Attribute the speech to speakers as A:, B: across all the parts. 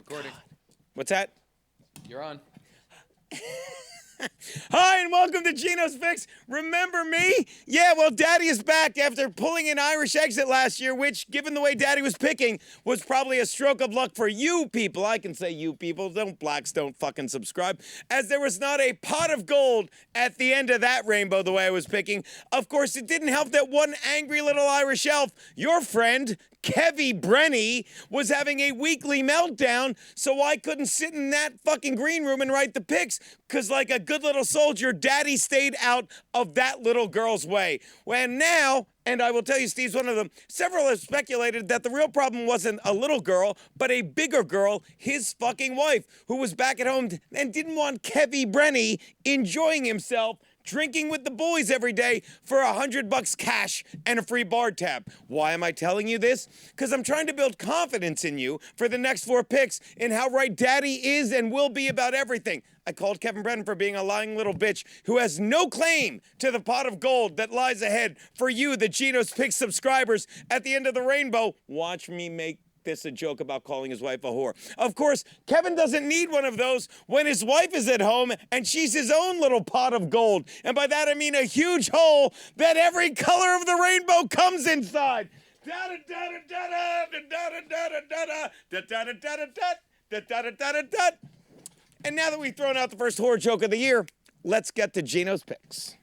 A: Recording.
B: What's that?
A: You're on.
B: Hi, and welcome to Geno's Fix. Remember me? Yeah, well, Daddy is back after pulling an Irish exit last year, which, given the way Daddy was picking, was probably a stroke of luck for you people. I can say you people. Blacks don't fucking subscribe. As there was not a pot of gold at the end of that rainbow the way I was picking. Of course, it didn't help that one angry little Irish elf, your friend, Kevy Brenny, was having a weekly meltdown, so I couldn't sit in that fucking green room and write the picks, because like a good little soldier, Daddy stayed out of that little girl's way. When now, and I will tell you, Steve's one of them, several have speculated that the real problem wasn't a little girl, but a bigger girl, his fucking wife, who was back at home and didn't want Kevy Brenny enjoying himself drinking with the boys every day for $100 cash and a free bar tab. Why am I telling you this? Because I'm trying to build confidence in you for the next 4 picks in how right Daddy is and will be about everything. I called Kevin Brennan for being a lying little bitch who has no claim to the pot of gold that lies ahead for you, the Geno's Picks subscribers. At the end of the rainbow, watch me make this a joke about calling his wife a whore. Of course, Kevin doesn't need one of those when his wife is at home and she's his own little pot of gold. And by that I mean a huge hole that every color of the rainbow comes inside. And now that we've thrown out the first whore joke of the year, let's get to Geno's Picks.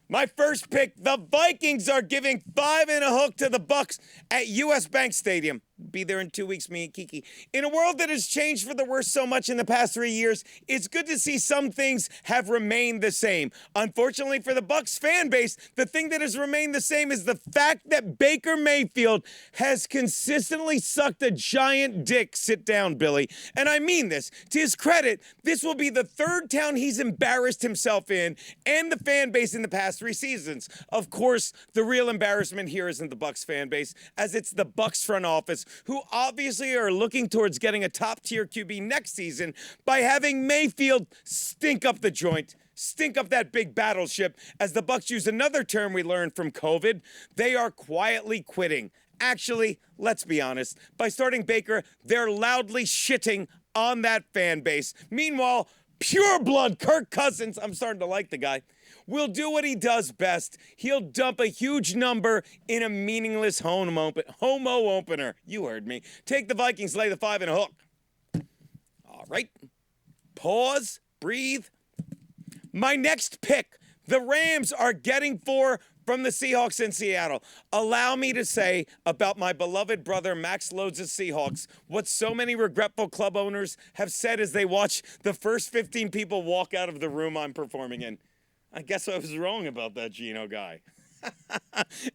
B: My first pick, the Vikings are giving 5 and a hook to the Bucks at US Bank Stadium. Be there in 2 weeks, me and Kiki. In a world that has changed for the worse so much in the past 3 years, it's good to see some things have remained the same. Unfortunately for the Bucks fan base, the thing that has remained the same is the fact that Baker Mayfield has consistently sucked a giant dick. Sit down, Billy. And I mean this. To his credit, this will be the 3rd town he's embarrassed himself in and the fan base in the past 3 seasons. Of course, the real embarrassment here isn't the Bucks fan base, as it's the Bucks front office, who obviously are looking towards getting a top-tier QB next season by having Mayfield stink up the joint, stink up that big battleship. As the Bucks use another term we learned from COVID, they are quietly quitting. Actually, let's be honest, by starting Baker, they're loudly shitting on that fan base. Meanwhile, pure blood Kirk Cousins, I'm starting to like the guy, will do what he does best. He'll dump a huge number in a meaningless homo opener. You heard me. Take the Vikings, lay the 5 and a hook. All right. Pause, breathe. My next pick, the Rams are getting 4 from the Seahawks in Seattle. Allow me to say about my beloved brother Max Lodes' Seahawks what so many regretful club owners have said as they watch the first 15 people walk out of the room I'm performing in. I guess I was wrong about that Geno guy.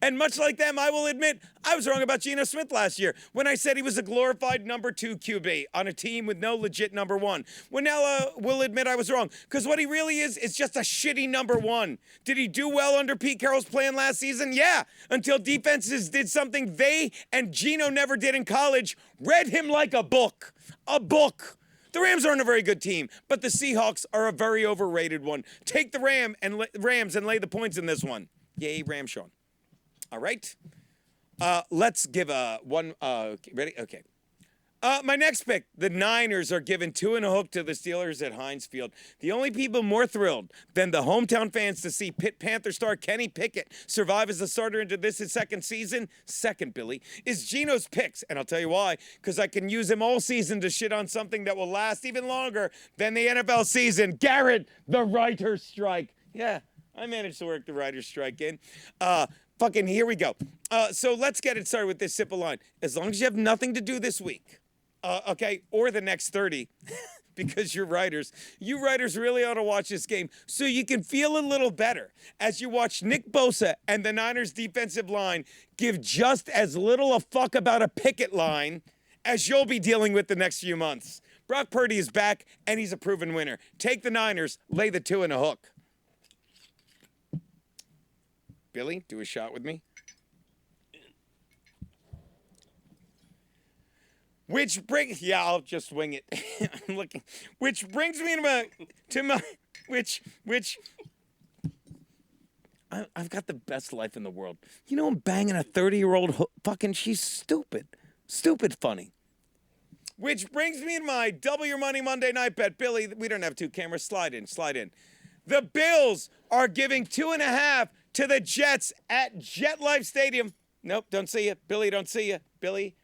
B: And much like them, I will admit I was wrong about Geno Smith last year when I said he was a glorified number 2 QB on a team with no legit number 1. Well, now we'll admit I was wrong, because what he really is just a shitty number 1. Did he do well under Pete Carroll's plan last season? Yeah, until defenses did something they and Geno never did in college, read him like a book. A book. The Rams aren't a very good team, but the Seahawks are a very overrated one. Take the Rams and lay the points in this one. Yay, Ramshawn. All right. Let's give one. Ready? Okay. My next pick, the Niners are giving 2 and a hook to the Steelers at Heinz Field. The only people more thrilled than the hometown fans to see Pitt Panther star Kenny Pickett survive as a starter into this his second season, Billy, is Geno's Picks. And I'll tell you why, because I can use him all season to shit on something that will last even longer than the NFL season. Garrett, the writer's strike. Yeah, I managed to work the writer's strike in. Fucking here we go. So let's get it started with this simple line. As long as you have nothing to do this week, okay, or the next 30, because you writers really ought to watch this game so you can feel a little better as you watch Nick Bosa and the Niners defensive line give just as little a fuck about a picket line as you'll be dealing with the next few months. Brock Purdy is back, and he's a proven winner. Take the Niners, lay the 2 and a hook. Billy, do a shot with me. I'll just wing it. I'm looking. Which brings me I've got the best life in the world. You know, I'm banging a 30-year-old fucking, she's stupid. Stupid funny. Which brings me to my Double Your Money Monday night bet. Billy, we don't have two cameras. Slide in. The Bills are giving 2.5 to the Jets at JetLife Stadium. Nope, don't see you. Billy, don't see you. Billy.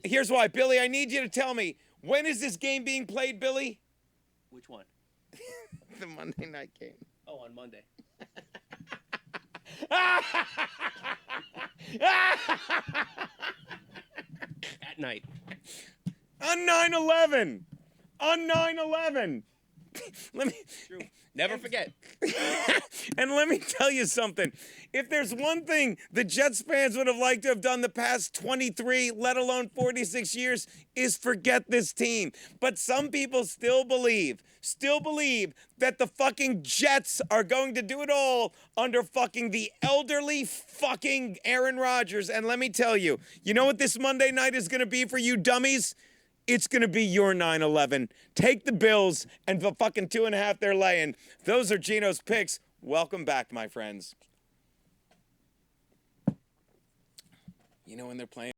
B: Here's why. Billy, I need you to tell me, when is this game being played, Billy?
A: Which one?
B: The Monday night game.
A: Oh, on Monday. At night.
B: On 9/11. On 9/11. Let me.
A: True. Never forget.
B: And let me tell you something. If there's one thing the Jets fans would have liked to have done the past 23, let alone 46 years, is forget this team. But some people still believe that the fucking Jets are going to do it all under fucking the elderly fucking Aaron Rodgers. And let me tell you, you know what this Monday night is going to be for you dummies? It's going to be your 9/11. Take the Bills and the fucking 2.5 they're laying. Those are Geno's picks. Welcome back, my friends. You know when they're playing